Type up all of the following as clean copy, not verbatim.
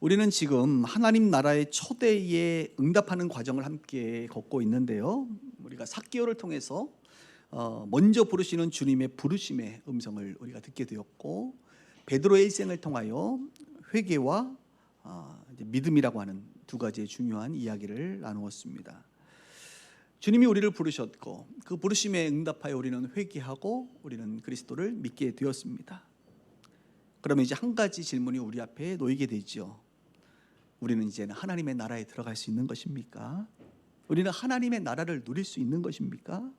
우리는 지금 하나님 나라의 초대에 응답하는 과정을 함께 걷고 있는데요. 우리가 삭개오를 통해서 먼저 부르시는 주님의 부르심의 음성을 우리가 듣게 되었고, 베드로의 일생을 통하여 회개와 이제 믿음이라고 하는 두 가지의 중요한 이야기를 나누었습니다. 주님이 우리를 부르셨고 그 부르심에 응답하여 우리는 회개하고 우리는 그리스도를 믿게 되었습니다. 그러면 이제 한 가지 질문이 우리 앞에 놓이게 되죠. 우리는 이제는 하나님의 나라에 들어갈 수 있는 것입니까? 우리는 하나님의 나라를 누릴 수 있는 것입니까?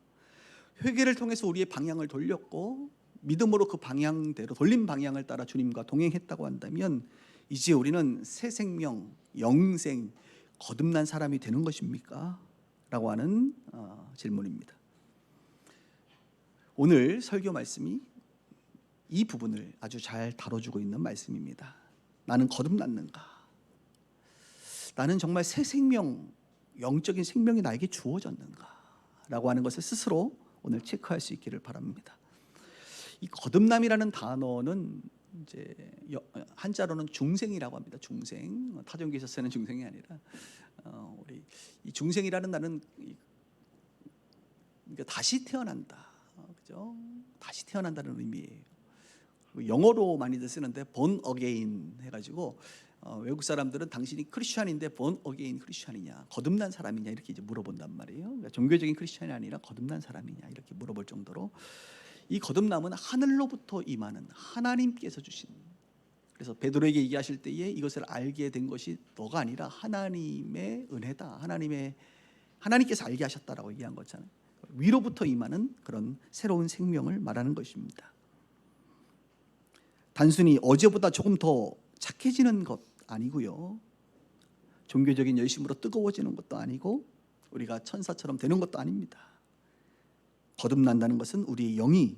회개를 통해서 우리의 방향을 돌렸고 믿음으로 그 방향대로 돌린 방향을 따라 주님과 동행했다고 한다면 이제 우리는 새 생명, 영생, 거듭난 사람이 되는 것입니까? 라고 하는 질문입니다. 오늘 설교 말씀이 이 부분을 아주 잘 다뤄주고 있는 말씀입니다. 나는 거듭났는가? 나는 정말 새 생명, 영적인 생명이 나에게 주어졌는가? 라고 하는 것을 스스로 오늘 체크할 수 있기를 바랍니다. 이 거듭남이라는 단어는 이제 한자로는 중생이라고 합니다. 중생, 타종기에서 쓰는 중생이 아니라 우리 이 중생이라는 나는 그러니까 다시 태어난다, 그죠? 다시 태어난다는 의미예요. 영어로 많이들 쓰는데 born again 해가지고 외국 사람들은 당신이 크리스천인데 born again 크리스천이냐, 거듭난 사람이냐 이렇게 이제 물어본단 말이에요. 그러니까 종교적인 크리스천이 아니라 거듭난 사람이냐 이렇게 물어볼 정도로 이 거듭남은 하늘로부터 임하는 하나님께서 주신, 그래서 베드로에게 얘기하실 때에 이것을 알게 된 것이 너가 아니라 하나님의 은혜다, 하나님께서 알게 하셨다라고 얘기한 거잖아요. 위로부터 임하는 그런 새로운 생명을 말하는 것입니다. 단순히 어제보다 조금 더 착해지는 것 아니고요, 종교적인 열심으로 뜨거워지는 것도 아니고 우리가 천사처럼 되는 것도 아닙니다. 거듭난다는 것은 우리의 영이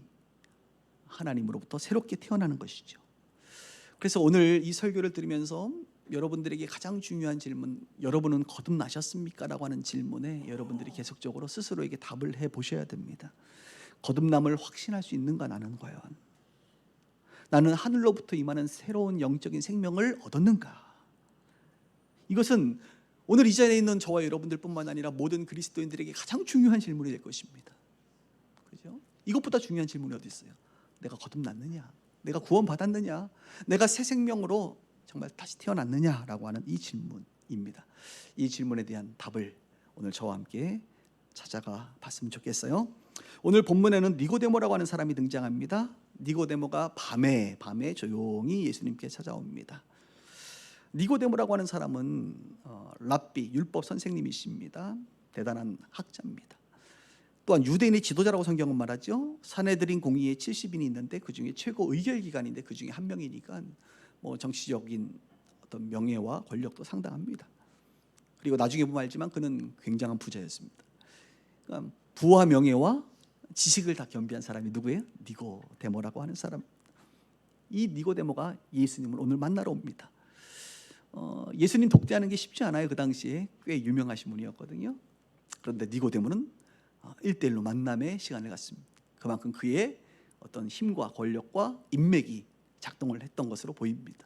하나님으로부터 새롭게 태어나는 것이죠. 그래서 오늘 이 설교를 들으면서 여러분들에게 가장 중요한 질문, 여러분은 거듭나셨습니까? 라고 하는 질문에 여러분들이 계속적으로 스스로에게 답을 해보셔야 됩니다. 거듭남을 확신할 수 있는가 나는 과연? 나는 하늘로부터 임하는 새로운 영적인 생명을 얻었는가? 이것은 오늘 이 자리에 있는 저와 여러분들뿐만 아니라 모든 그리스도인들에게 가장 중요한 질문이 될 것입니다. 그죠? 이것보다 중요한 질문이 어디 있어요? 내가 거듭났느냐? 내가 구원받았느냐? 내가 새 생명으로 정말 다시 태어났느냐라고 하는 이 질문입니다. 이 질문에 대한 답을 오늘 저와 함께 찾아가 봤으면 좋겠어요. 오늘 본문에는 니고데모라고 하는 사람이 등장합니다. 니고데모가 밤에 조용히 예수님께 찾아옵니다. 니고데모라고 하는 사람은 랍비, 율법 선생님이십니다. 대단한 학자입니다. 또한 유대인의 지도자라고 성경은 말하죠. 사내들인 공의에 70인이 있는데 그 중에 최고 의결기관인데 그 중에 한 명이니까 뭐 정치적인 어떤 명예와 권력도 상당합니다. 그리고 나중에 보면 알지만 그는 굉장한 부자였습니다. 그러니까 부와 명예와 지식을 다 겸비한 사람이 누구예요? 니고데모라고 하는 사람. 이 니고데모가 예수님을 오늘 만나러 옵니다. 예수님 독대하는 게 쉽지 않아요. 그 당시에 꽤 유명하신 분이었거든요. 그런데 니고데모는 1대1로 만남의 시간을 갖습니다. 그만큼 그의 어떤 힘과 권력과 인맥이 작동을 했던 것으로 보입니다.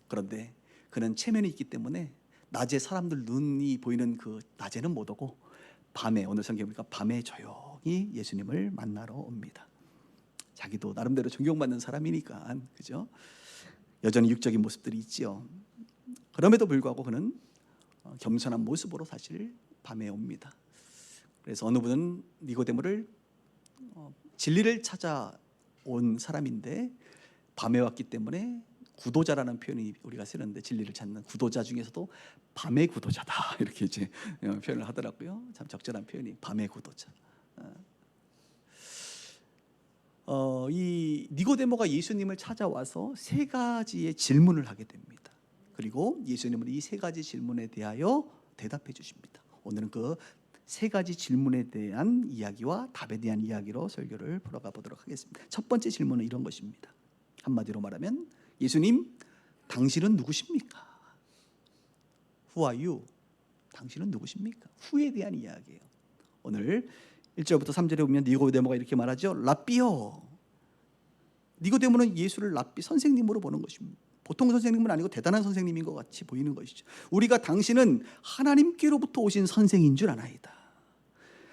그런데 그는 체면이 있기 때문에 낮에 사람들 눈이 보이는 그 낮에는 못 오고 밤에, 오늘 성경 보니까 밤에 조용히 예수님을 만나러 옵니다. 자기도 나름대로 존경받는 사람이니까, 그죠? 여전히 육적인 모습들이 있지요. 그럼에도 불구하고 그는 겸손한 모습으로 사실 밤에 옵니다. 그래서 어느 분은 니고데모를 진리를 찾아온 사람인데 밤에 왔기 때문에 구도자라는 표현이 우리가 쓰는데, 진리를 찾는 구도자 중에서도 밤의 구도자다 이렇게 이제 표현을 하더라고요. 참 적절한 표현이 밤의 구도자. 이 니고데모가 예수님을 찾아와서 세 가지의 질문을 하게 됩니다. 그리고 예수님은 이 세 가지 질문에 대하여 대답해 주십니다. 오늘은 그 세 가지 질문에 대한 이야기와 답에 대한 이야기로 설교를 풀어가 보도록 하겠습니다. 첫 번째 질문은 이런 것입니다. 한마디로 말하면 예수님, 당신은 누구십니까? Who are you? 당신은 누구십니까? 후에 대한 이야기예요. 오늘 1절부터 3절에 보면 니고데모가 이렇게 말하죠. 랍비요. 니고데모는 예수를 랍비, 선생님으로 보는 것입니다. 보통 선생님은 아니고 대단한 선생님인 것 같이 보이는 것이죠. 우리가 당신은 하나님께로부터 오신 선생인 줄 아나이다.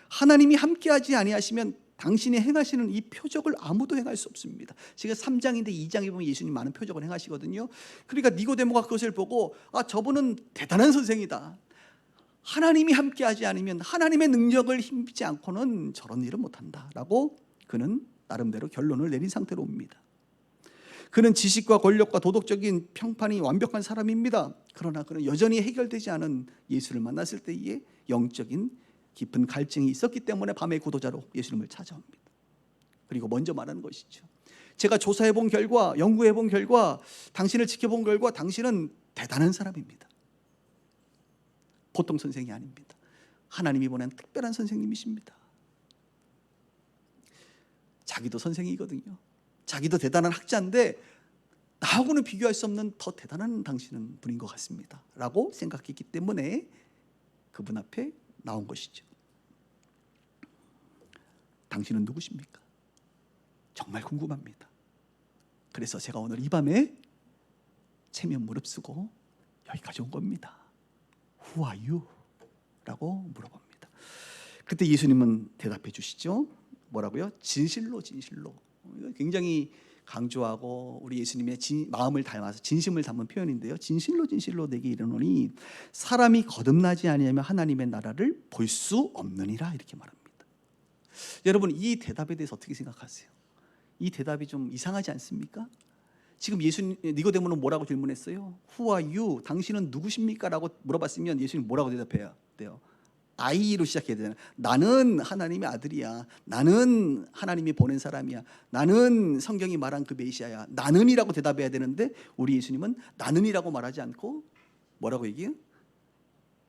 하나님이 함께하지 아니하시면 당신이 행하시는 이 표적을 아무도 행할 수 없습니다. 지금 3장인데 2장에 보면 예수님 많은 표적을 행하시거든요. 그러니까 니고데모가 그것을 보고 저분은 대단한 선생이다. 하나님이 함께하지 않으면, 하나님의 능력을 힘입지 않고는 저런 일은 못한다 라고 그는 나름대로 결론을 내린 상태로 옵니다. 그는 지식과 권력과 도덕적인 평판이 완벽한 사람입니다. 그러나 그는 여전히 해결되지 않은 예수를 만났을 때에 영적인 깊은 갈증이 있었기 때문에 밤의 구도자로 예수님을 찾아옵니다. 그리고 먼저 말하는 것이죠. 제가 조사해 본 결과, 연구해 본 결과, 당신을 지켜본 결과 당신은 대단한 사람입니다. 보통 선생이 아닙니다. 하나님이 보낸 특별한 선생님이십니다. 자기도 선생이거든요. 자기도 대단한 학자인데 나하고는 비교할 수 없는 더 대단한 당신은 분인 것 같습니다 라고 생각했기 때문에 그분 앞에 나온 것이죠. 당신은 누구십니까? 정말 궁금합니다. 그래서 제가 오늘 이 밤에 체면 무릅쓰고 여기까지 온 겁니다. Who are you? 라고 물어봅니다. 그때 예수님은 대답해 주시죠. 뭐라고요? 진실로 진실로. 굉장히 강조하고 우리 예수님의 마음을 담아서 진심을 담은 표현인데요. 진실로 진실로 내게 이르노니 사람이 거듭나지 아니하면 하나님의 나라를 볼 수 없느니라 이렇게 말합니다. 여러분 이 대답에 대해서 어떻게 생각하세요? 이 대답이 좀 이상하지 않습니까? 지금 니고데모는 뭐라고 질문했어요? Who are you? 당신은 누구십니까? 라고 물어봤으면 예수님 뭐라고 대답해야 돼요? I로 시작해야 되잖아요. 나는 하나님의 아들이야. 나는 하나님이 보낸 사람이야. 나는 성경이 말한 그 메시아야. 나는이라고 대답해야 되는데 우리 예수님은 나는이라고 말하지 않고 뭐라고 얘기해요?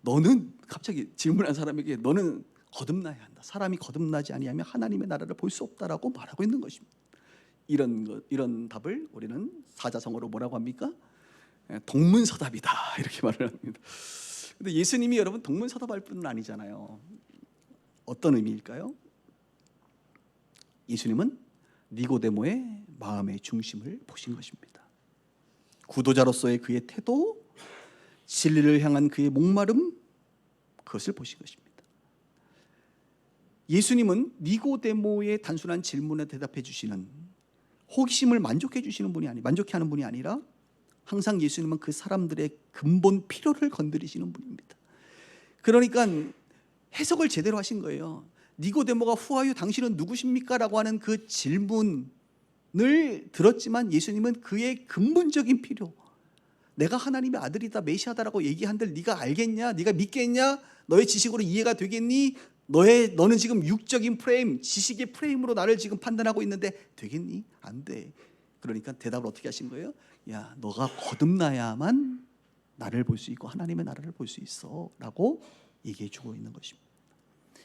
너는, 갑자기 질문한 사람에게 너는 거듭나야 한다. 사람이 거듭나지 아니하면 하나님의 나라를 볼 수 없다라고 말하고 있는 것입니다. 이런 답을 우리는 사자성어로 뭐라고 합니까? 동문서답이다 이렇게 말을 합니다. 근데 예수님이 여러분 동문서답할 분은 아니잖아요. 어떤 의미일까요? 예수님은 니고데모의 마음의 중심을 보신 것입니다. 구도자로서의 그의 태도, 진리를 향한 그의 목마름, 그것을 보신 것입니다. 예수님은 니고데모의 단순한 질문에 대답해 주시는, 호기심을 만족해 하는 분이 아니라 항상 예수님은 그 사람들의 근본 필요를 건드리시는 분입니다. 그러니까 해석을 제대로 하신 거예요. 니고데모가 후아유 당신은 누구십니까? 라고 하는 그 질문을 들었지만 예수님은 그의 근본적인 필요, 내가 하나님의 아들이다 메시아다라고 얘기한들 네가 알겠냐? 네가 믿겠냐? 너의 지식으로 이해가 되겠니? 너는 지금 육적인 프레임, 지식의 프레임으로 나를 지금 판단하고 있는데 되겠니? 안 돼. 그러니까 대답을 어떻게 하신 거예요? 야, 너가 거듭나야만 나를 볼 수 있고 하나님의 나라를 볼 수 있어 라고 얘기해 주고 있는 것입니다.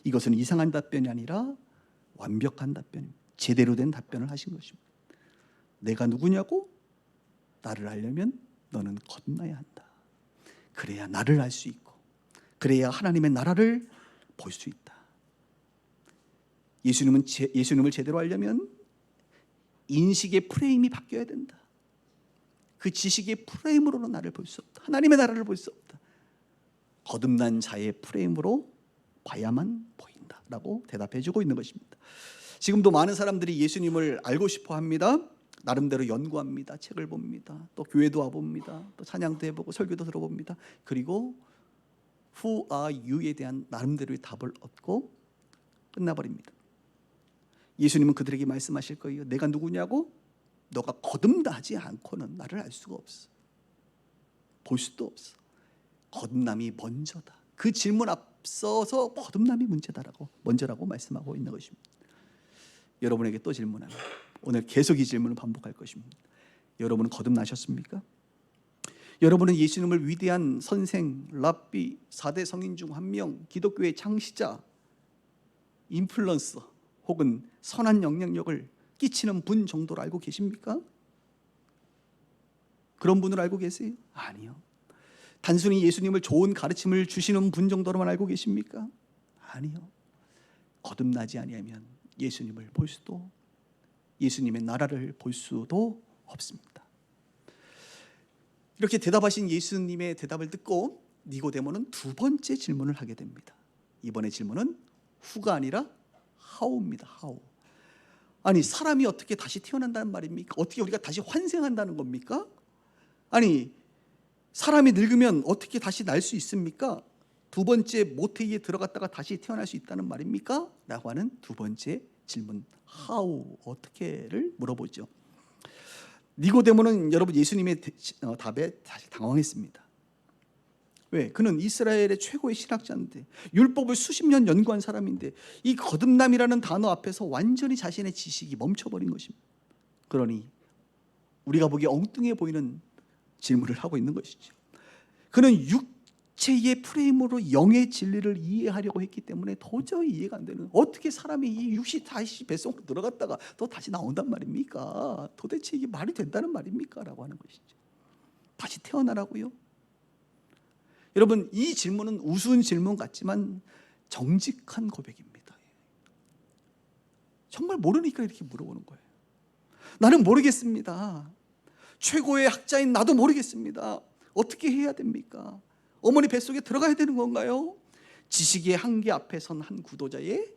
이것은 이상한 답변이 아니라 완벽한 답변입니다. 제대로 된 답변을 하신 것입니다. 내가 누구냐고? 나를 알려면 너는 거듭나야 한다. 그래야 나를 알 수 있고 그래야 하나님의 나라를 볼 수 있다. 예수님을 제대로 알려면 인식의 프레임이 바뀌어야 된다. 그 지식의 프레임으로는 나를 볼 수 없다. 하나님의 나라를 볼 수 없다. 거듭난 자의 프레임으로 봐야만 보인다라고 대답해 주고 있는 것입니다. 지금도 많은 사람들이 예수님을 알고 싶어 합니다. 나름대로 연구합니다. 책을 봅니다. 또 교회도 와봅니다. 또 찬양도 해보고 설교도 들어봅니다. 그리고 Who are you에 대한 나름대로의 답을 얻고 끝나버립니다. 예수님은 그들에게 말씀하실 거예요. 내가 누구냐고? 너가 거듭나지 않고는 나를 알 수가 없어. 볼 수도 없어. 거듭남이 먼저다. 그 질문 앞서서 거듭남이 먼저라고 말씀하고 있는 것입니다. 여러분에게 또 질문합니다. 오늘 계속 이 질문을 반복할 것입니다. 여러분은 거듭나셨습니까? 여러분은 예수님을 위대한 선생, 랍비, 4대 성인 중 한 명, 기독교의 창시자, 인플루언서 혹은 선한 영향력을 끼치는 분 정도로 알고 계십니까? 그런 분을 알고 계세요? 아니요. 단순히 예수님을 좋은 가르침을 주시는 분 정도로만 알고 계십니까? 아니요. 거듭나지 아니하면 예수님을 볼 수도, 예수님의 나라를 볼 수도 없습니다. 이렇게 대답하신 예수님의 대답을 듣고 니고데모는 두 번째 질문을 하게 됩니다. 이번에 질문은 후가 아니라 하우입니다. 하우. 아니, 사람이 어떻게 다시 태어난다는 말입니까? 어떻게 우리가 다시 환생한다는 겁니까? 아니, 사람이 늙으면 어떻게 다시 날 수 있습니까? 두 번째 모태에 들어갔다가 다시 태어날 수 있다는 말입니까? 라고 하는 두 번째 질문, how, 어떻게를 물어보죠. 니고데모는 여러분 예수님의 답에 사실 당황했습니다. 왜? 그는 이스라엘의 최고의 신학자인데, 율법을 수십 년 연구한 사람인데, 이 거듭남이라는 단어 앞에서 완전히 자신의 지식이 멈춰버린 것입니다. 그러니 우리가 보기에 엉뚱해 보이는 질문을 하고 있는 것이죠. 그는 육체의 프레임으로 영의 진리를 이해하려고 했기 때문에 도저히 이해가 안 되는, 어떻게 사람이 이 육시 다시 뱃속으로 들어갔다가 또 다시 나온단 말입니까? 도대체 이게 말이 된다는 말입니까? 라고 하는 것이죠. 다시 태어나라고요? 여러분, 이 질문은 우스운 질문 같지만 정직한 고백입니다. 정말 모르니까 이렇게 물어보는 거예요. 나는 모르겠습니다. 최고의 학자인 나도 모르겠습니다. 어떻게 해야 됩니까? 어머니 뱃속에 들어가야 되는 건가요? 지식의 한계 앞에 선 한 구도자의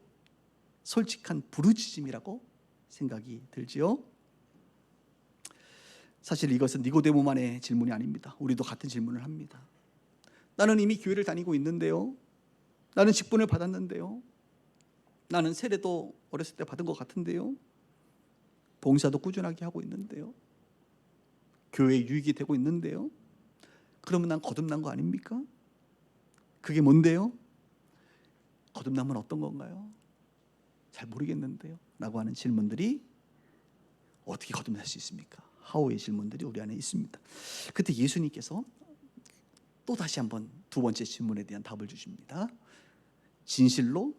솔직한 부르짖음이라고 생각이 들지요. 사실 이것은 니고데모만의 질문이 아닙니다. 우리도 같은 질문을 합니다. 나는 이미 교회를 다니고 있는데요. 나는 직분을 받았는데요. 나는 세례도 어렸을 때 받은 것 같은데요. 봉사도 꾸준하게 하고 있는데요. 교회에 유익이 되고 있는데요. 그러면 난 거듭난 거 아닙니까? 그게 뭔데요? 거듭남은 어떤 건가요? 잘 모르겠는데요. 라고 하는 질문들이, 어떻게 거듭날 수 있습니까? 하우의 질문들이 우리 안에 있습니다. 그때 예수님께서 또 다시 한번 두 번째 질문에 대한 답을 주십니다. 진실로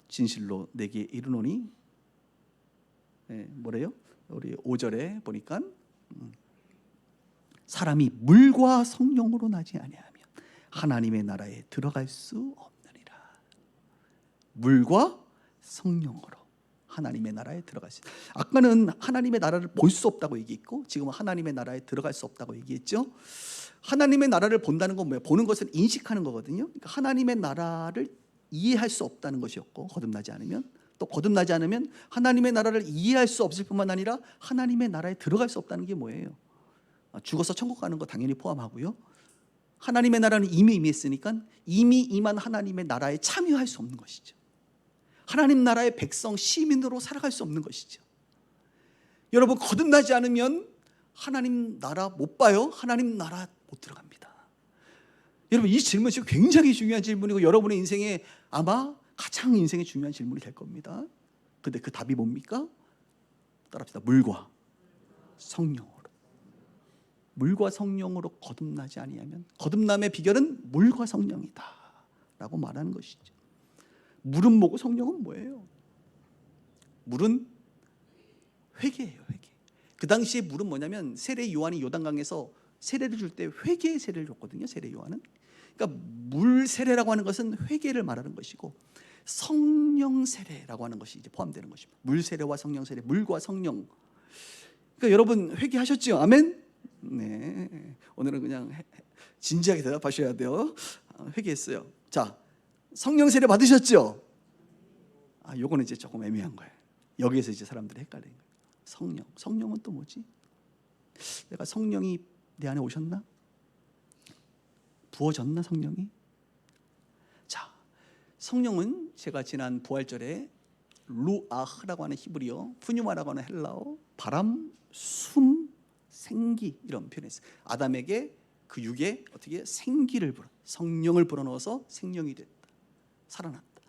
진실로 내게 이르노니, 뭐래요? 우리 5절에 보니까 사람이 물과 성령으로 나지 아니하면 하나님의 나라에 들어갈 수 없느니라. 물과 성령으로 하나님의 나라에 들어갈 수. 아까는 하나님의 나라를 볼 수 없다고 얘기했고, 지금은 하나님의 나라에 들어갈 수 없다고 얘기했죠. 하나님의 나라를 본다는 건 뭐예요? 보는 것은 인식하는 거거든요. 그러니까 하나님의 나라를 이해할 수 없다는 것이었고, 거듭나지 않으면, 또 거듭나지 않으면 하나님의 나라를 이해할 수 없을 뿐만 아니라 하나님의 나라에 들어갈 수 없다는 게 뭐예요? 죽어서 천국 가는 거 당연히 포함하고요. 하나님의 나라는 이미 임했으니까 이미 임한 하나님의 나라에 참여할 수 없는 것이죠. 하나님 나라의 백성, 시민으로 살아갈 수 없는 것이죠. 여러분, 거듭나지 않으면 하나님 나라 못 봐요. 하나님 나라 못 들어갑니다. 여러분, 이 질문 지금 굉장히 중요한 질문이고, 여러분의 인생에 아마 가장 인생에 중요한 질문이 될 겁니다. 근데 그 답이 뭡니까? 따라합시다. 물과 성령으로. 물과 성령으로 거듭나지 아니하면, 거듭남의 비결은 물과 성령이다 라고 말하는 것이죠. 물은 뭐고 성령은 뭐예요? 물은 회개예요. 회개. 그 당시에 물은 뭐냐면, 세례 요한이 요단강에서 세례를 줄 때 회개의 세례를 줬거든요. 세례 요한은. 그러니까 물 세례라고 하는 것은 회개를 말하는 것이고, 성령 세례라고 하는 것이 이제 포함되는 것입니다. 물 세례와 성령 세례, 물과 성령. 그러니까 여러분 회개하셨죠? 아멘. 네. 오늘은 그냥 진지하게 대답하셔야 돼요. 회개했어요. 자, 성령 세례 받으셨죠? 요거는 이제 조금 애매한 거예요. 여기에서 이제 사람들이 헷갈리는 거예요. 성령은 또 뭐지? 내가 성령이 내 안에 오셨나? 부어졌나 성령이? 자, 성령은 제가 지난 부활절에 루아흐라고 하는 히브리어, 푸뉴마라고 하는 헬라어, 바람, 숨, 생기 이런 표현했어요. 아담에게 그 육에 어떻게 생기를 성령을 불어넣어서 생명이 됐다. 살아났다.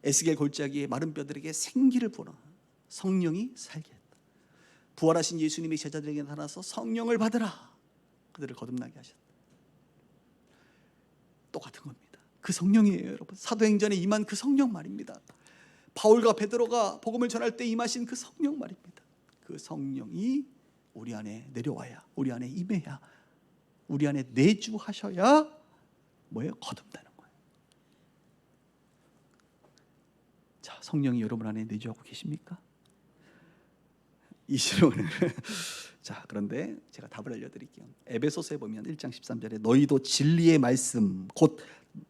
에스겔 골짜기에 마른 뼈들에게 생기를 불어 성령이 살게 했다. 부활하신 예수님이 제자들에게 나타나서 성령을 받으라. 그들을 거듭나게 하셨다. 똑같은 겁니다. 그 성령이에요, 여러분. 사도행전에 임한 그 성령 말입니다. 바울과 베드로가 복음을 전할 때 임하신 그 성령 말입니다. 그 성령이 우리 안에 내려와야, 우리 안에 임해야, 우리 안에 내주하셔야 뭐예요? 거듭나는 거예요. 자, 성령이 여러분 안에 내주하고 계십니까? 이 질문을 자, 그런데 제가 답을 알려드릴게요. 에베소서에 보면 1장 13절에 너희도 진리의 말씀 곧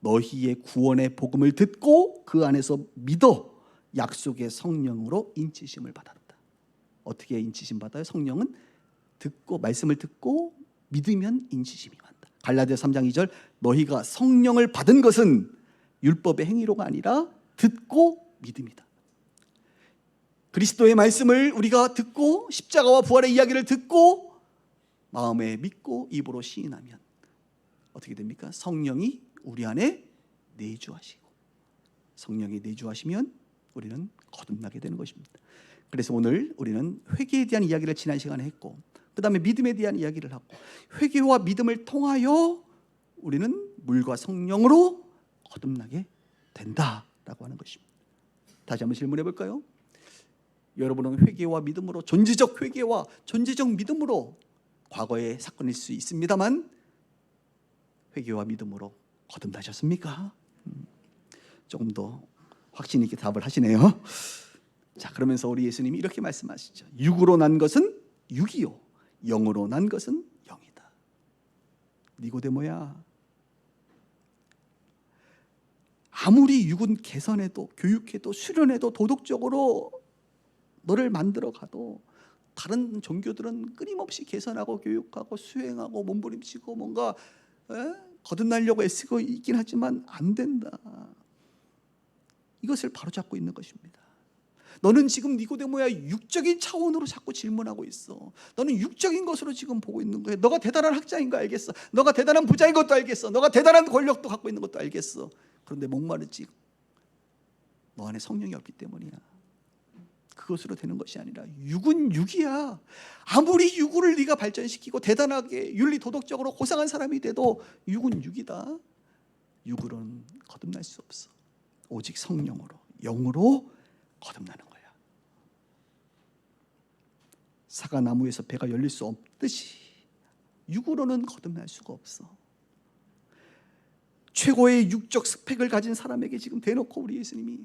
너희의 구원의 복음을 듣고 그 안에서 믿어 약속의 성령으로 인치심을 받았다. 어떻게 인치심 받아요? 성령은 듣고 말씀을 듣고 믿으면 인치심이 받는다. 갈라디아 3장 2절 너희가 성령을 받은 것은 율법의 행위로가 아니라 듣고 믿음이다. 그리스도의 말씀을 우리가 듣고 십자가와 부활의 이야기를 듣고 마음에 믿고 입으로 시인하면 어떻게 됩니까? 성령이 우리 안에 내주하시고 성령이 내주하시면 우리는 거듭나게 되는 것입니다. 그래서 오늘 우리는 회개에 대한 이야기를 지난 시간에 했고 그 다음에 믿음에 대한 이야기를 하고 회개와 믿음을 통하여 우리는 물과 성령으로 거듭나게 된다라고 하는 것입니다. 다시 한번 질문해 볼까요? 여러분은 회개와 믿음으로 존재적 회개와 존재적 믿음으로 과거의 사건일 수 있습니다만 회개와 믿음으로 거듭나셨습니까? 조금 더 확신 있게 답을 하시네요. 자, 그러면서 우리 예수님이 이렇게 말씀하시죠. 육으로 난 것은 육이요 영으로 난 것은 영이다. 니고데모야, 아무리 육은 개선해도 교육해도 수련해도 도덕적으로 너를 만들어 가도 다른 종교들은 끊임없이 개선하고 교육하고 수행하고 몸부림치고 뭔가 거듭나려고 애쓰고 있긴 하지만 안 된다. 이것을 바로잡고 있는 것입니다. 너는 지금 니고데모야 육적인 차원으로 자꾸 질문하고 있어. 너는 육적인 것으로 지금 보고 있는 거야. 너가 대단한 학자인 거 알겠어. 너가 대단한 부자인 것도 알겠어. 너가 대단한 권력도 갖고 있는 것도 알겠어. 그런데 목마르지. 너 안에 성령이 없기 때문이야. 그것으로 되는 것이 아니라 육은 육이야. 아무리 육을 네가 발전시키고 대단하게 윤리 도덕적으로 고상한 사람이 돼도 육은 육이다. 육으로는 거듭날 수 없어. 오직 성령으로 영으로 거듭나는 거야. 사과나무에서 배가 열릴 수 없듯이 육으로는 거듭날 수가 없어. 최고의 육적 스펙을 가진 사람에게 지금 대놓고 우리 예수님이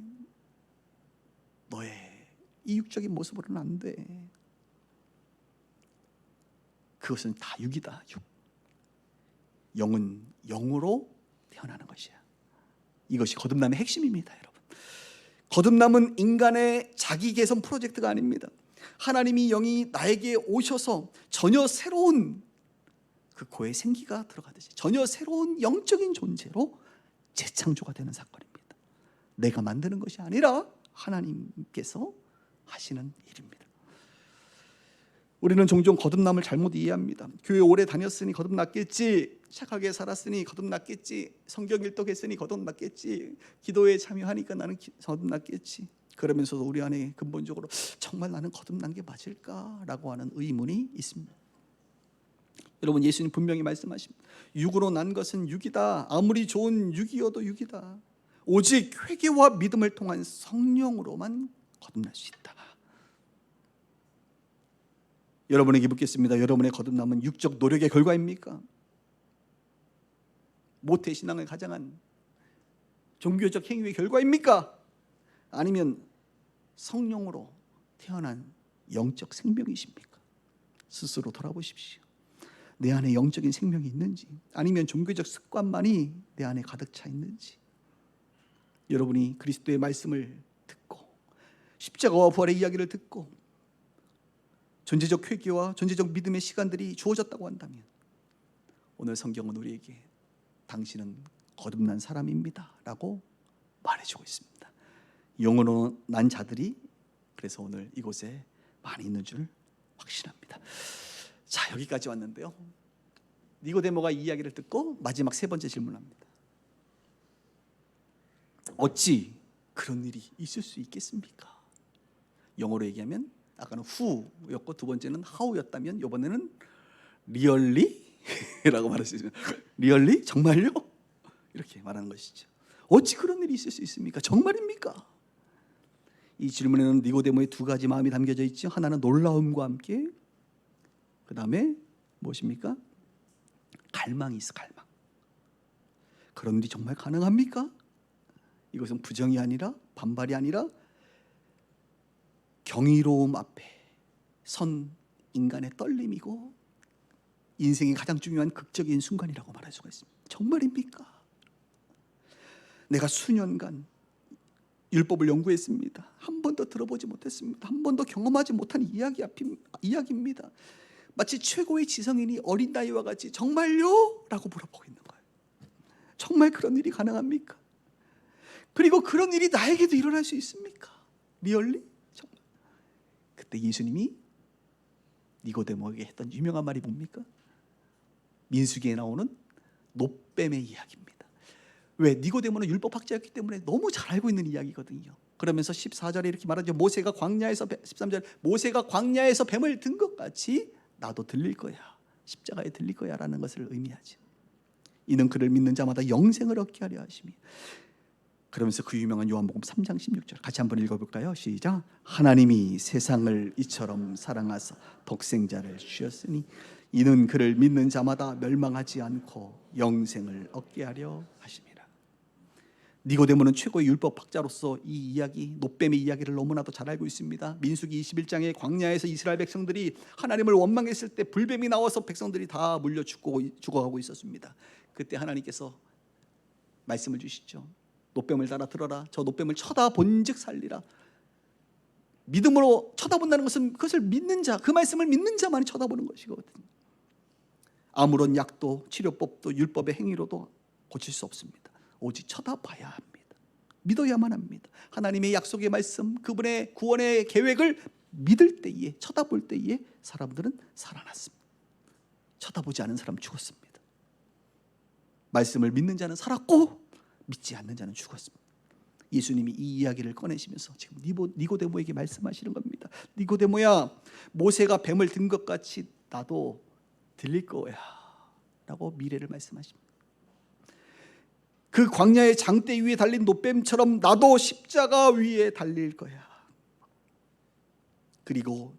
너의 이 육적인 모습으로는 안 돼. 그것은 다 육이다. 육. 영은 영으로 태어나는 것이야. 이것이 거듭남의 핵심입니다, 여러분. 거듭남은 인간의 자기 개선 프로젝트가 아닙니다. 하나님이 영이 나에게 오셔서 전혀 새로운 그 코에 생기가 들어가듯이 전혀 새로운 영적인 존재로 재창조가 되는 사건입니다. 내가 만드는 것이 아니라 하나님께서 하시는 일입니다. 우리는 종종 거듭남을 잘못 이해합니다. 교회 오래 다녔으니 거듭났겠지, 착하게 살았으니 거듭났겠지, 성경 일독했으니 거듭났겠지, 기도에 참여하니까 나는 거듭났겠지. 그러면서도 우리 안에 근본적으로 정말 나는 거듭난 게 맞을까라고 하는 의문이 있습니다. 여러분, 예수님 분명히 말씀하십니다. 육으로 난 것은 육이다. 아무리 좋은 육이어도 육이다. 오직 회개와 믿음을 통한 성령으로만 거듭날 수 있다. 여러분에게 묻겠습니다. 여러분의 거듭남은 육적 노력의 결과입니까? 모태신앙을 가장한 종교적 행위의 결과입니까? 아니면 성령으로 태어난 영적 생명이십니까? 스스로 돌아보십시오. 내 안에 영적인 생명이 있는지, 아니면 종교적 습관만이 내 안에 가득 차 있는지. 여러분이 그리스도의 말씀을 듣고 십자가와 부활의 이야기를 듣고 존재적 회개와 존재적 믿음의 시간들이 주어졌다고 한다면 오늘 성경은 우리에게 당신은 거듭난 사람입니다 라고 말해주고 있습니다. 영으로 난 자들이 그래서 오늘 이곳에 많이 있는 줄 확신합니다. 자, 여기까지 왔는데요, 니고데모가 이 이야기를 듣고 마지막 세 번째 질문합니다. 어찌 그런 일이 있을 수 있겠습니까? 영어로 얘기하면 아까는 who였고 두 번째는 how였다면 이번에는 really? 라고 말할 수 있습니다. really? 정말요? 이렇게 말하는 것이죠. 어찌 그런 일이 있을 수 있습니까? 정말입니까? 이 질문에는 니고데모의 두 가지 마음이 담겨져 있죠. 하나는 놀라움과 함께, 그 다음에 무엇입니까? 갈망이 있어. 갈망. 그런 일이 정말 가능합니까? 이것은 부정이 아니라 반발이 아니라 경이로움 앞에 선 인간의 떨림이고 인생의 가장 중요한 극적인 순간이라고 말할 수가 있습니다. 정말입니까? 내가 수년간 율법을 연구했습니다. 한 번도 들어보지 못했습니다. 한 번도 경험하지 못한 이야기입니다. 마치 최고의 지성인이 어린 나이와 같이 정말요? 라고 물어보고 있는 거예요. 정말 그런 일이 가능합니까? 그리고 그런 일이 나에게도 일어날 수 있습니까? 리얼리? 정말. 그때 예수님이 니고데모에게 했던 유명한 말이 뭡니까? 민수기에 나오는 노뱀의 이야기입니다. 왜? 니고데모는 율법학자였기 때문에 너무 잘 알고 있는 이야기거든요. 그러면서 14절에 이렇게 말하죠. 13절 모세가 광야에서 뱀을 든 것 같이 나도 들릴 거야. 십자가에 들릴 거야 라는 것을 의미하죠. 이는 그를 믿는 자마다 영생을 얻게 하려 하심이. 그러면서 그 유명한 요한복음 3장 16절 같이 한번 읽어볼까요? 시작. 하나님이 세상을 이처럼 사랑하사 독생자를 주셨으니 이는 그를 믿는 자마다 멸망하지 않고 영생을 얻게 하려 하심이라. 니고데모는 최고의 율법학자로서 이 이야기, 노뱀의 이야기를 너무나도 잘 알고 있습니다. 민수기 21장에 광야에서 이스라엘 백성들이 하나님을 원망했을 때 불뱀이 나와서 백성들이 다 물려 죽어가고 있었습니다. 그때 하나님께서 말씀을 주시죠. 노뱀을 따라 들어라. 저 노뱀을 쳐다본즉 살리라. 믿음으로 쳐다본다는 것은 그것을 믿는 자, 그 말씀을 믿는 자만이 쳐다보는 것이거든요. 아무런 약도 치료법도 율법의 행위로도 고칠 수 없습니다. 오직 쳐다봐야 합니다. 믿어야만 합니다. 하나님의 약속의 말씀, 그분의 구원의 계획을 믿을 때에, 쳐다볼 때에 사람들은 살아났습니다. 쳐다보지 않은 사람 죽었습니다. 말씀을 믿는 자는 살았고 믿지 않는 자는 죽었습니다. 예수님이 이 이야기를 꺼내시면서 지금 니고데모에게 말씀하시는 겁니다. 니고데모야, 모세가 뱀을 든 것 같이 나도 들릴 거야 라고 미래를 말씀하십니다. 그 광야의 장대 위에 달린 노뱀처럼 나도 십자가 위에 달릴 거야. 그리고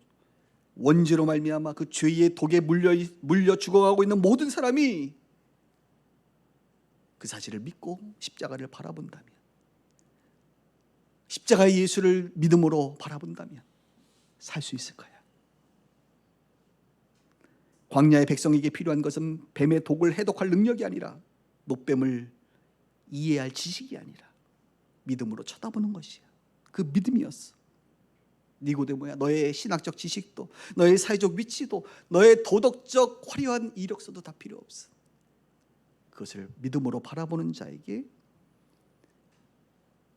원죄로 말미암아 그 죄의 독에 물려 죽어가고 있는 모든 사람이 그 사실을 믿고 십자가를 바라본다면, 십자가의 예수를 믿음으로 바라본다면 살 수 있을 거야. 광야의 백성에게 필요한 것은 뱀의 독을 해독할 능력이 아니라 노뱀을 이해할 지식이 아니라 믿음으로 쳐다보는 것이야. 그 믿음이었어. 니고데모야, 너의 신학적 지식도, 너의 사회적 위치도, 너의 도덕적 화려한 이력서도 다 필요 없어. 그것을 믿음으로 바라보는 자에게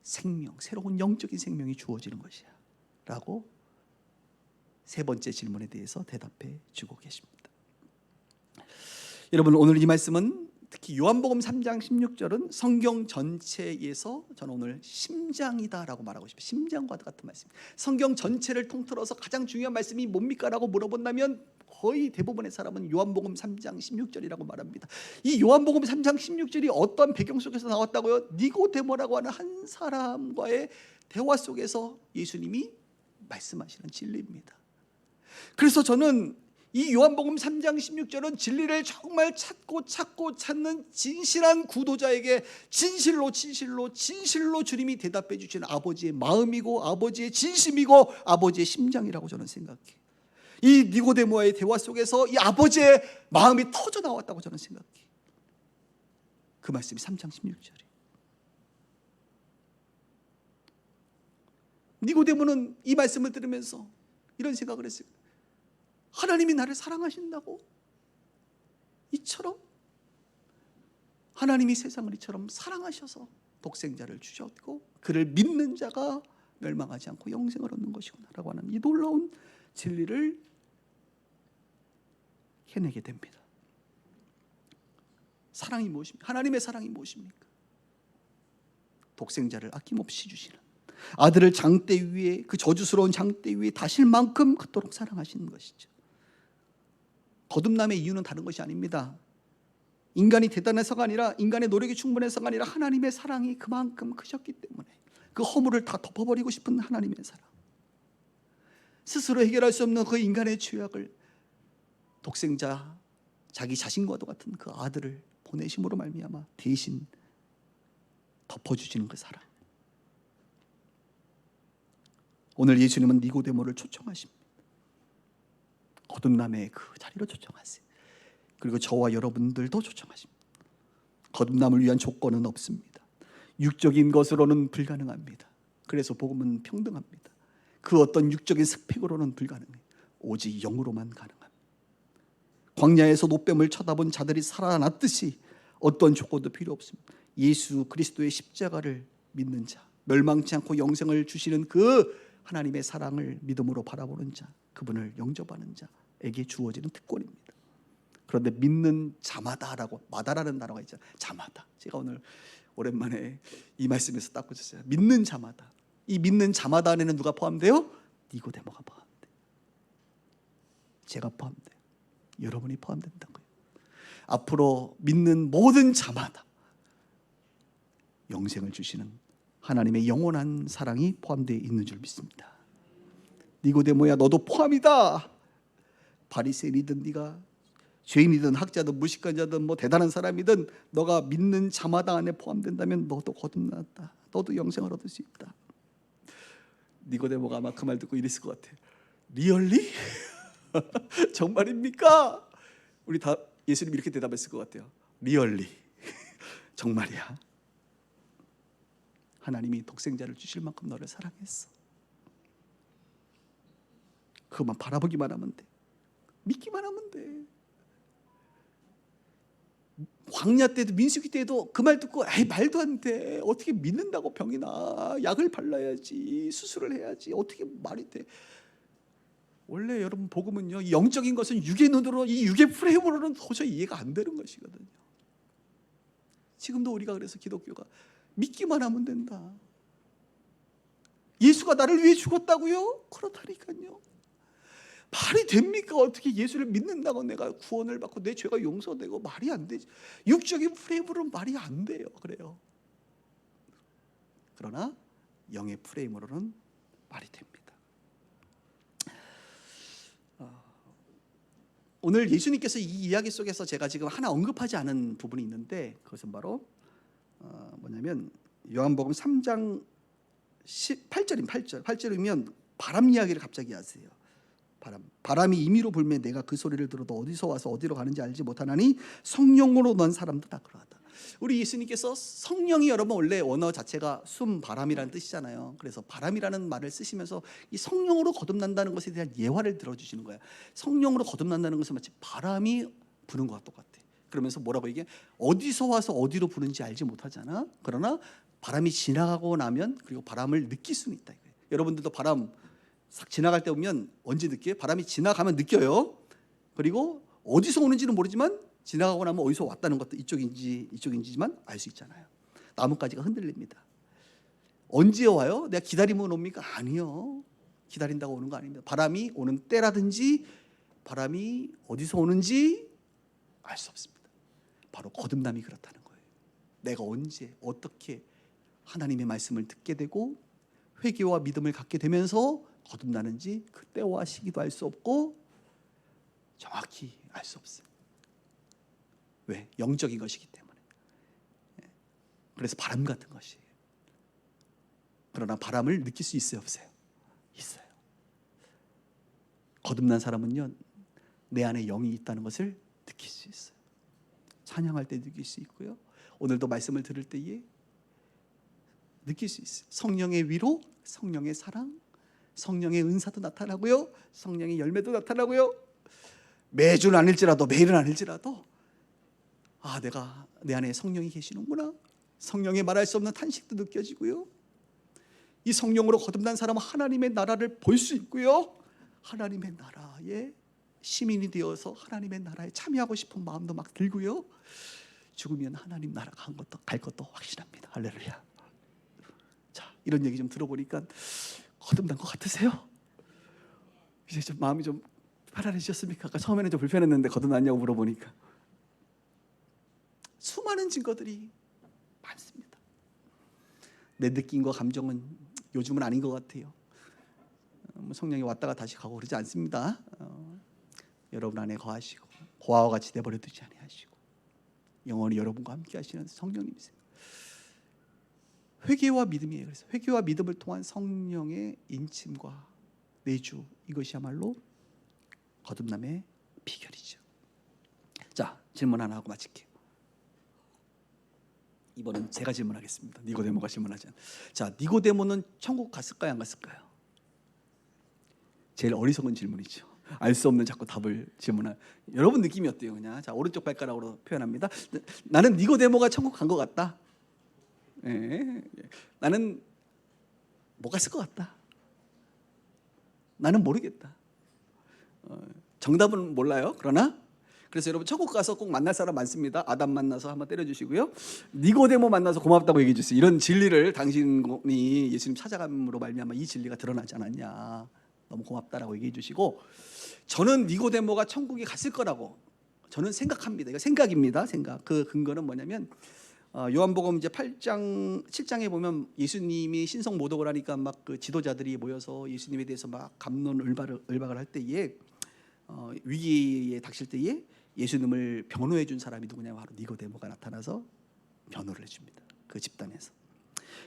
생명, 새로운 영적인 생명이 주어지는 것이야 라고 세 번째 질문에 대해서 대답해 주고 계십니다. 여러분, 오늘 이 말씀은 특히 요한복음 3장 16절은 성경 전체에서 저는 오늘 심장이다라고 말하고 싶어요. 심장과 같은 말씀. 성경 전체를 통틀어서 가장 중요한 말씀이 뭡니까? 라고 물어본다면 거의 대부분의 사람은 요한복음 3장 16절이라고 말합니다. 이 요한복음 3장 16절이 어떤 배경 속에서 나왔다고요? 니고데모라고 하는 한 사람과의 대화 속에서 예수님이 말씀하시는 진리입니다. 그래서 저는 이 요한복음 3장 16절은 진리를 정말 찾고 찾는 진실한 구도자에게 진실로 주님이 대답해 주시는 아버지의 마음이고 아버지의 진심이고 아버지의 심장이라고 저는 생각해요. 이 니고데모와의 대화 속에서 이 아버지의 마음이 터져 나왔다고 저는 생각해요. 그 말씀이 3장 16절이에요. 니고데모는 이 말씀을 들으면서 이런 생각을 했어요. 하나님이 나를 사랑하신다고? 이처럼? 하나님이 세상을 이처럼 사랑하셔서 독생자를 주셨고 그를 믿는 자가 멸망하지 않고 영생을 얻는 것이구나 라고 하는 이 놀라운 진리를 해내게 됩니다. 사랑이 무엇입니까? 하나님의 사랑이 무엇입니까? 독생자를 아낌없이 주시는, 아들을 장대 위에, 그 저주스러운 장대 위에 다실 만큼 그토록 사랑하시는 것이죠. 거듭남의 이유는 다른 것이 아닙니다. 인간이 대단해서가 아니라, 인간의 노력이 충분해서가 아니라 하나님의 사랑이 그만큼 크셨기 때문에, 그 허물을 다 덮어버리고 싶은 하나님의 사랑, 스스로 해결할 수 없는 그 인간의 죄악을 독생자, 자기 자신과도 같은 그 아들을 보내심으로 말미암아 대신 덮어주시는 그 사랑. 오늘 예수님은 니고데모를 초청하십니다. 거듭남의 그 자리로 초청하세요. 그리고 저와 여러분들도 초청하십니다. 거듭남을 위한 조건은 없습니다. 육적인 것으로는 불가능합니다. 그래서 복음은 평등합니다. 그 어떤 육적인 스펙으로는 불가능해요. 오직 영으로만 가능합니다. 광야에서 노뱀을 쳐다본 자들이 살아났듯이 어떤 조건도 필요 없습니다. 예수 그리스도의 십자가를 믿는 자, 멸망치 않고 영생을 주시는 그 하나님의 사랑을 믿음으로 바라보는 자, 그분을 영접하는 자에게 주어지는 특권입니다. 그런데 믿는 자마다라고, 마다라는 단어가 있잖아요. 자마다. 제가 오늘 오랜만에 이 말씀에서 딱 꽂혔어요. 믿는 자마다. 이 믿는 자마다 안에는 누가 포함돼요? 니고데모가 포함돼요. 제가 포함돼요. 여러분이 포함된다고요. 앞으로 믿는 모든 자마다 영생을 주시는 하나님의 영원한 사랑이 포함되어 있는 줄 믿습니다. 니고데모야, 너도 포함이다. 바리새인이든 네가 죄인이든 학자든 무식한자든 뭐 대단한 사람이든 너가 믿는 자마다 안에 포함된다면 너도 거듭났다. 너도 영생을 얻을 수 있다. 니고데모가 아마 그 말 듣고 이랬을 것 같아요. 리얼리? 정말입니까? 우리 다 예수님 이렇게 대답했을 것 같아요. 리얼리. 정말이야. 하나님이 독생자를 주실 만큼 너를 사랑했어. 그것만 바라보기만 하면 돼. 믿기만 하면 돼. 광야 때도 민수기 때도 그 말 듣고 에이 말도 안 돼. 어떻게 믿는다고 병이 나. 약을 발라야지. 수술을 해야지. 어떻게 말이 돼. 원래 여러분 복음은요, 영적인 것은 육의 눈으로, 이 육의 프레임으로는 도저히 이해가 안 되는 것이거든요. 지금도 우리가 그래서 기독교가 믿기만 하면 된다. 예수가 나를 위해 죽었다고요? 그렇다니까요. 말이 됩니까? 어떻게 예수를 믿는다고 내가 구원을 받고 내 죄가 용서되고, 말이 안 되지. 육적인 프레임으로는 말이 안 돼요. 그래요. 그러나 영의 프레임으로는 말이 됩니다. 오늘 예수님께서 이 이야기 속에서 제가 지금 하나 언급하지 않은 부분이 있는데, 그것은 바로 뭐냐면 요한복음 3장 8절이면 바람 이야기를 갑자기 하세요. 바람이 임의로 불매 내가 그 소리를 들어도 어디서 와서 어디로 가는지 알지 못하나니 성령으로 넌 사람도 다 그러하다. 우리 예수님께서 성령이, 여러분 원래 언어 자체가 숨, 바람이라는 뜻이잖아요. 그래서 바람이라는 말을 쓰시면서 이 성령으로 거듭난다는 것에 대한 예화를 들어주시는 거예요. 성령으로 거듭난다는 것은 마치 바람이 부는 것과 똑같아. 그러면서 뭐라고 얘기해? 어디서 와서 어디로 부는지 알지 못하잖아. 그러나 바람이 지나가고 나면, 그리고 바람을 느낄 수는 있다. 여러분들도 바람 싹 지나갈 때 보면 언제 느껴요? 바람이 지나가면 느껴요. 그리고 어디서 오는지는 모르지만 지나가고 나면 어디서 왔다는 것도 이쪽인지만 알 수 있잖아요. 나뭇가지가 흔들립니다. 언제 와요? 내가 기다리면 옵니까? 아니요. 기다린다고 오는 거 아닙니다. 바람이 오는 때라든지 바람이 어디서 오는지 알 수 없습니다. 바로 거듭남이 그렇다는 거예요. 내가 언제 어떻게 하나님의 말씀을 듣게 되고 회개와 믿음을 갖게 되면서 거듭나는지 그 때와 시기도 알 수 없고 정확히 알 수 없어요. 왜? 영적인 것이기 때문에. 그래서 바람 같은 것이에요. 그러나 바람을 느낄 수 있어요, 없어요? 있어요. 거듭난 사람은요, 내 안에 영이 있다는 것을 느낄 수 있어요. 찬양할 때 느낄 수 있고요, 오늘도 말씀을 들을 때에 느낄 수 있어요. 성령의 위로, 성령의 사랑, 성령의 은사도 나타나고요, 성령의 열매도 나타나고요. 매주는 아닐지라도, 매일은 아닐지라도 내가 내 안에 성령이 계시는구나. 성령의 말할 수 없는 탄식도 느껴지고요. 이 성령으로 거듭난 사람은 하나님의 나라를 볼 수 있고요, 하나님의 나라의 시민이 되어서 하나님의 나라에 참여하고 싶은 마음도 막 들고요. 죽으면 하나님 나라 갈 것도 확신합니다. 할렐루야. 자, 이런 얘기 좀 들어보니까 거듭난 것 같으세요? 이제 좀 마음이 좀 편안해지셨습니까? 아까 처음에는 좀 불편했는데 거듭났냐고 물어보니까. 수많은 증거들이 많습니다. 내 느낌과 감정은 요즘은 아닌 것 같아요. 성령이 왔다가 다시 가고 그러지 않습니다. 여러분 안에 거하시고 고아와 같이 내버려 두지 아니하시고 영원히 여러분과 함께 하시는 성령님이세요. 회개와 믿음이에요. 그래서 회개와 믿음을 통한 성령의 인침과 내주, 이것이야말로 거듭남의 비결이죠. 자, 질문 하나 하고 마칠게요. 이번엔 제가 질문하겠습니다. 니고데모가 질문하지 않아요. 자, 니고데모는 천국 갔을까요, 안 갔을까요? 제일 어리석은 질문이죠. 알 수 없는 자꾸 답을 질문한. 여러분 느낌이 어때요? 그냥 자, 오른쪽 발가락으로 표현합니다. 나는 니고데모가 천국 간 것 같다. 예. 나는 못 갔을 것 같다. 나는 모르겠다. 정답은 몰라요. 그러나 그래서 여러분 천국 가서 꼭 만날 사람 많습니다. 아담 만나서 한번 때려주시고요. 니고데모 만나서 고맙다고 얘기해 주세요. 이런 진리를 당신이 예수님 찾아감으로 말미암아 이 진리가 드러나지 않았냐. 너무 고맙다라고 얘기해 주시고, 저는 니고데모가 천국에 갔을 거라고 저는 생각합니다. 이거 생각입니다. 생각. 그 근거는 뭐냐면 요한복음 이제 8장 7장에 보면 예수님이 신성 모독을 하니까 막 그 지도자들이 모여서 예수님에 대해서 막 갑론 을박을 할 때에 위기에 닥칠 때에 예수님을 변호해 준 사람이 누구냐, 바로 니고데모가 나타나서 변호를 해줍니다. 그 집단에서.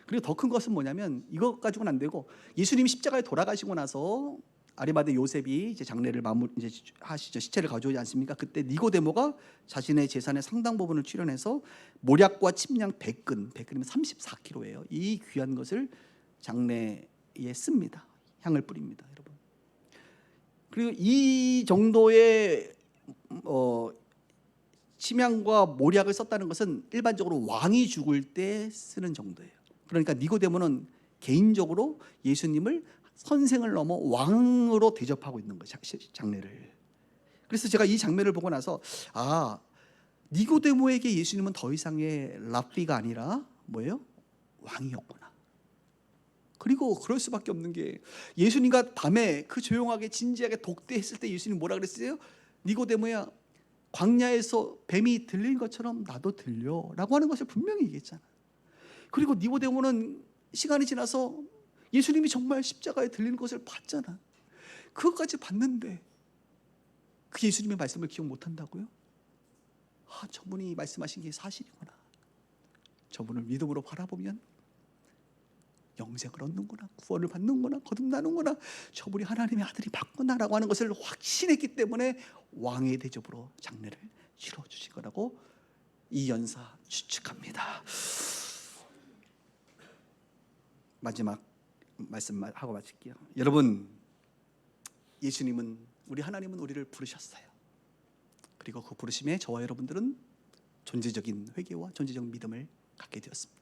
그리고 더 큰 것은 뭐냐면 이것 가지고는 안 되고, 예수님이 십자가에 돌아가시고 나서 아리마대 요셉이 이제 장례를 이제 하시죠. 시체를 가져오지 않습니까? 그때 니고데모가 자신의 재산의 상당 부분을 출연해서 모략과 침량 100근이면 34kg예요. 이 귀한 것을 장례에 씁니다. 향을 뿌립니다, 여러분. 그리고 이 정도의 침향과 모략을 썼다는 것은 일반적으로 왕이 죽을 때 쓰는 정도예요. 그러니까 니고데모는 개인적으로 예수님을 선생을 넘어 왕으로 대접하고 있는 거예요, 장례를. 그래서 제가 이 장면을 보고 나서 니고데모에게 예수님은 더 이상의 랍비가 아니라 뭐예요? 왕이었구나. 그리고 그럴 수밖에 없는 게, 예수님과 밤에 그 조용하게 진지하게 독대했을 때 예수님 뭐라 그랬어요? 니고데모야, 광야에서 뱀이 들린 것처럼 나도 들려라고 하는 것을 분명히 얘기했잖아. 그리고 니고데모는 시간이 지나서 예수님이 정말 십자가에 들리는 것을 봤잖아. 그것까지 봤는데 그 예수님의 말씀을 기억 못한다고요? 저분이 말씀하신 게 사실이구나. 저분을 믿음으로 바라보면 영생을 얻는구나, 구원을 받는구나, 거듭나는구나, 저분이 하나님의 아들이 맞구나라고 하는 것을 확신했기 때문에 왕의 대접으로 장례를 치러주신 거라고 이 연사 추측합니다. 마지막 말씀하고 마칠게요. 여러분, 예수님은, 우리 하나님은 우리를 부르셨어요. 그리고 그 부르심에 저와 여러분들은 존재적인 회개와 존재적 믿음을 갖게 되었습니다.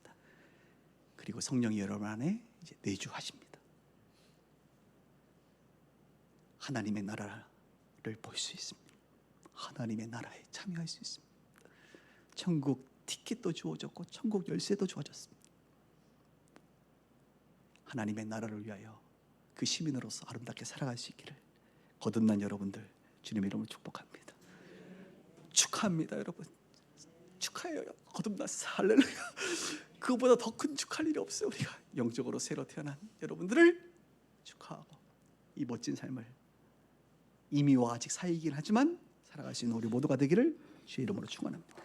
그리고 성령이 여러분 안에 이제 내주하십니다. 하나님의 나라를 볼 수 있습니다. 하나님의 나라에 참여할 수 있습니다. 천국 티켓도 주어졌고 천국 열쇠도 주어졌습니다. 하나님의 나라를 위하여 그 시민으로서 아름답게 살아갈 수 있기를 거듭난 여러분들 주님의 이름으로 축복합니다. 축하합니다, 여러분. 축하해요. 거듭났어. 할렐루야. 그보다 더 큰 축하할 일이 없어요. 우리가 영적으로 새로 태어난 여러분들을 축하하고 이 멋진 삶을 이미와 아직 사이긴 하지만 살아갈 수 있는 우리 모두가 되기를 주의 이름으로 축원합니다.